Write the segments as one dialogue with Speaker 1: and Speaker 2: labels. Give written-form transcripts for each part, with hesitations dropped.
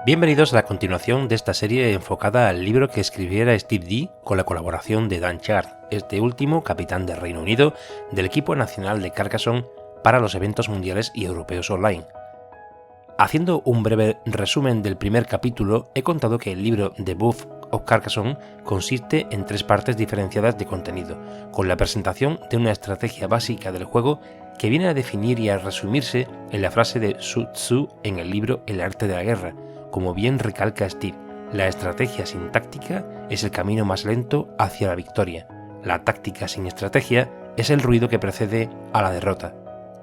Speaker 1: Bienvenidos a la continuación de esta serie enfocada al libro que escribiera Steve Dee con la colaboración de Dan Chard, este último capitán del Reino Unido del equipo nacional de Carcassonne para los eventos mundiales y europeos online. Haciendo un breve resumen del primer capítulo, he contado que el libro The Book of Carcassonne consiste en 3 partes diferenciadas de contenido, con la presentación de una estrategia básica del juego que viene a definir y a resumirse en la frase de Sun Tzu en el libro El arte de la guerra. Como bien recalca Steve, la estrategia sin táctica es el camino más lento hacia la victoria. La táctica sin estrategia es el ruido que precede a la derrota.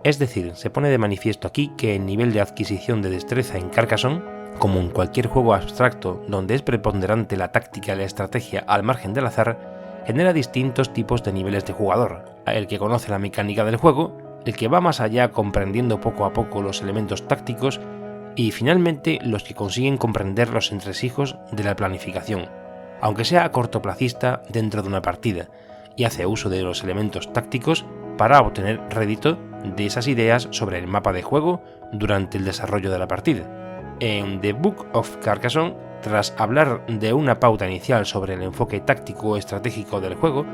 Speaker 1: Es decir, se pone de manifiesto aquí que el nivel de adquisición de destreza en Carcassonne, como en cualquier juego abstracto donde es preponderante la táctica y la estrategia al margen del azar, genera distintos tipos de niveles de jugador: el que conoce la mecánica del juego, el que va más allá comprendiendo poco a poco los elementos tácticos, y finalmente los que consiguen comprender los entresijos de la planificación, aunque sea cortoplacista dentro de una partida, y hace uso de los elementos tácticos para obtener rédito de esas ideas sobre el mapa de juego durante el desarrollo de la partida. En The Book of Carcassonne, tras hablar de una pauta inicial sobre el enfoque táctico o estratégico del juego,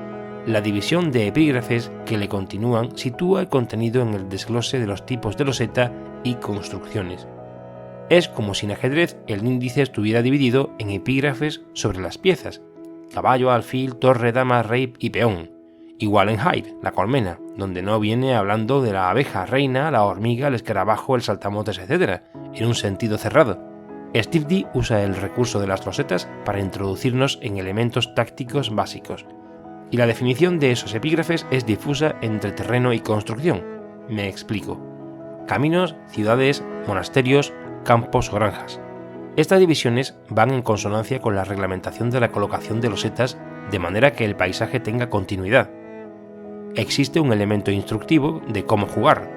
Speaker 1: la división de epígrafes que le continúan sitúa el contenido en el desglose de los tipos de loseta y construcciones. Es como si en ajedrez el índice estuviera dividido en epígrafes sobre las piezas: caballo, alfil, torre, dama, rey y peón. Igual en Hive, la colmena, donde no viene hablando de la abeja reina, la hormiga, el escarabajo, el saltamontes, etc., en un sentido cerrado. Steve Dee usa el recurso de las losetas para introducirnos en elementos tácticos básicos, y la definición de esos epígrafes es difusa entre terreno y construcción. Me explico. Caminos, ciudades, monasterios, campos o granjas. Estas divisiones van en consonancia con la reglamentación de la colocación de losetas de manera que el paisaje tenga continuidad. Existe un elemento instructivo de cómo jugar,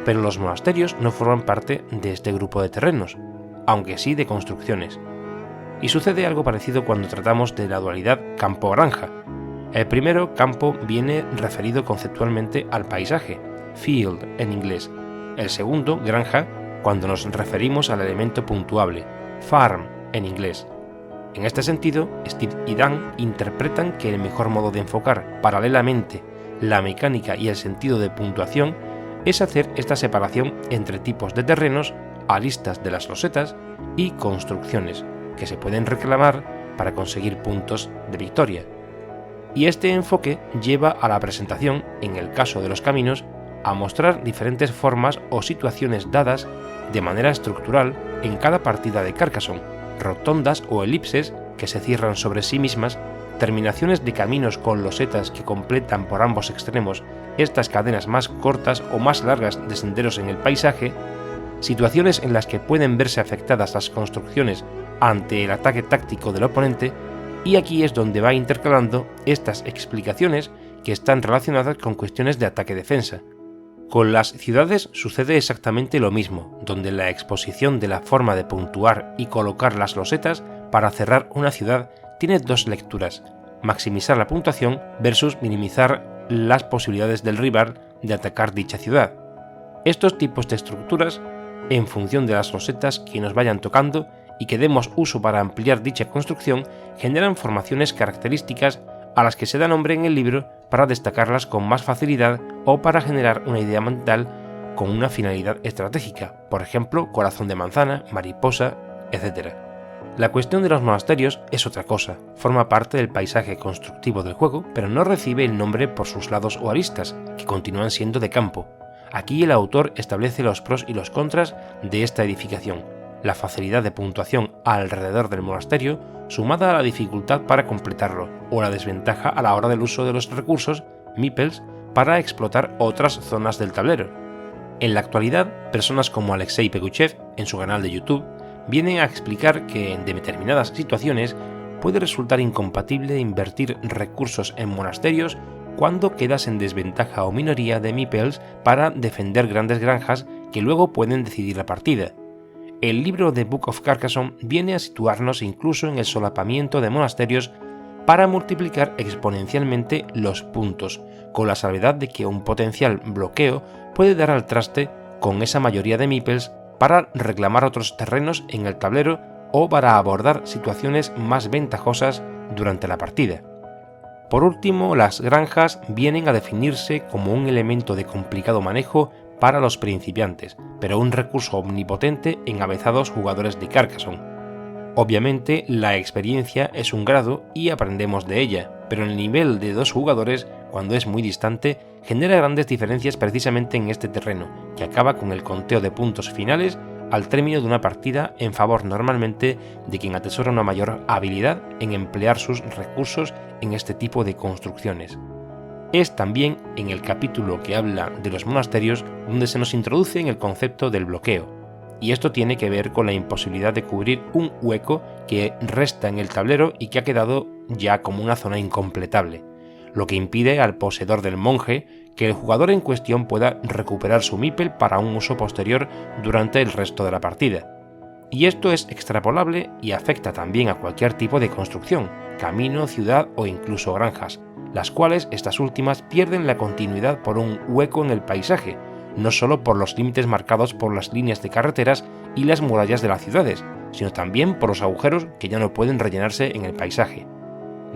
Speaker 1: pero los monasterios no forman parte de este grupo de terrenos, aunque sí de construcciones. Y sucede algo parecido cuando tratamos de la dualidad campo-granja. El primero, campo, viene referido conceptualmente al paisaje, field en inglés. El segundo, granja, cuando nos referimos al elemento puntuable, farm en inglés. En este sentido, Steve y Dan interpretan que el mejor modo de enfocar paralelamente la mecánica y el sentido de puntuación es hacer esta separación entre tipos de terrenos, aristas de las losetas y construcciones, que se pueden reclamar para conseguir puntos de victoria. Y este enfoque lleva a la presentación, en el caso de los caminos, a mostrar diferentes formas o situaciones dadas de manera estructural en cada partida de Carcassonne, rotondas o elipses que se cierran sobre sí mismas, terminaciones de caminos con losetas que completan por ambos extremos estas cadenas más cortas o más largas de senderos en el paisaje, situaciones en las que pueden verse afectadas las construcciones ante el ataque táctico del oponente, y aquí es donde va intercalando estas explicaciones que están relacionadas con cuestiones de ataque-defensa. Con las ciudades sucede exactamente lo mismo, donde la exposición de la forma de puntuar y colocar las losetas para cerrar una ciudad tiene 2 lecturas: maximizar la puntuación versus minimizar las posibilidades del rival de atacar dicha ciudad. Estos tipos de estructuras, en función de las losetas que nos vayan tocando y que demos uso para ampliar dicha construcción, generan formaciones características a las que se da nombre en el libro para destacarlas con más facilidad o para generar una idea mental con una finalidad estratégica, por ejemplo, corazón de manzana, mariposa, etc. La cuestión de los monasterios es otra cosa, forma parte del paisaje constructivo del juego, pero no recibe el nombre por sus lados o aristas, que continúan siendo de campo. Aquí el autor establece los pros y los contras de esta edificación: la facilidad de puntuación alrededor del monasterio, sumada a la dificultad para completarlo, o la desventaja a la hora del uso de los recursos, meeples, para explotar otras zonas del tablero. En la actualidad, personas como Alexei Peguchev, en su canal de YouTube, vienen a explicar que en determinadas situaciones puede resultar incompatible invertir recursos en monasterios cuando quedas en desventaja o minoría de meeples para defender grandes granjas que luego pueden decidir la partida. El libro The Book of Carcassonne viene a situarnos incluso en el solapamiento de monasterios para multiplicar exponencialmente los puntos, con la salvedad de que un potencial bloqueo puede dar al traste con esa mayoría de meeples para reclamar otros terrenos en el tablero o para abordar situaciones más ventajosas durante la partida. Por último, las granjas vienen a definirse como un elemento de complicado manejo para los principiantes, pero un recurso omnipotente en avezados jugadores de Carcassonne. Obviamente, la experiencia es un grado y aprendemos de ella, pero el nivel de 2 jugadores, cuando es muy distante, genera grandes diferencias precisamente en este terreno, que acaba con el conteo de puntos finales al término de una partida en favor normalmente de quien atesora una mayor habilidad en emplear sus recursos en este tipo de construcciones. Es también en el capítulo que habla de los monasterios donde se nos introduce en el concepto del bloqueo, y esto tiene que ver con la imposibilidad de cubrir un hueco que resta en el tablero y que ha quedado ya como una zona incompletable, lo que impide al poseedor del monje que el jugador en cuestión pueda recuperar su meeple para un uso posterior durante el resto de la partida. Y esto es extrapolable y afecta también a cualquier tipo de construcción, camino, ciudad o incluso granjas, las cuales estas últimas pierden la continuidad por un hueco en el paisaje, no solo por los límites marcados por las líneas de carreteras y las murallas de las ciudades, sino también por los agujeros que ya no pueden rellenarse en el paisaje.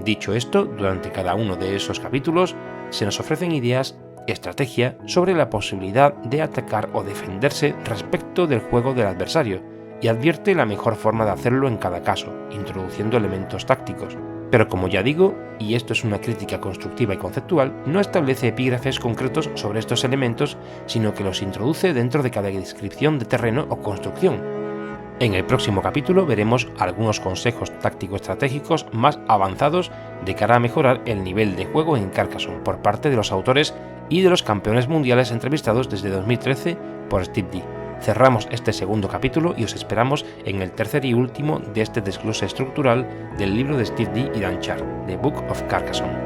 Speaker 1: Dicho esto, durante cada uno de esos capítulos se nos ofrecen ideas, estrategia sobre la posibilidad de atacar o defenderse respecto del juego del adversario, y advierte la mejor forma de hacerlo en cada caso, introduciendo elementos tácticos. Pero como ya digo, y esto es una crítica constructiva y conceptual, no establece epígrafes concretos sobre estos elementos, sino que los introduce dentro de cada descripción de terreno o construcción. En el próximo capítulo veremos algunos consejos táctico-estratégicos más avanzados de cara a mejorar el nivel de juego en Carcassonne por parte de los autores y de los campeones mundiales entrevistados desde 2013 por Steve D. Cerramos este segundo capítulo y os esperamos en el tercer y último de este desglose estructural del libro de Steve D. y Dan Chard, The Book of Carcassonne.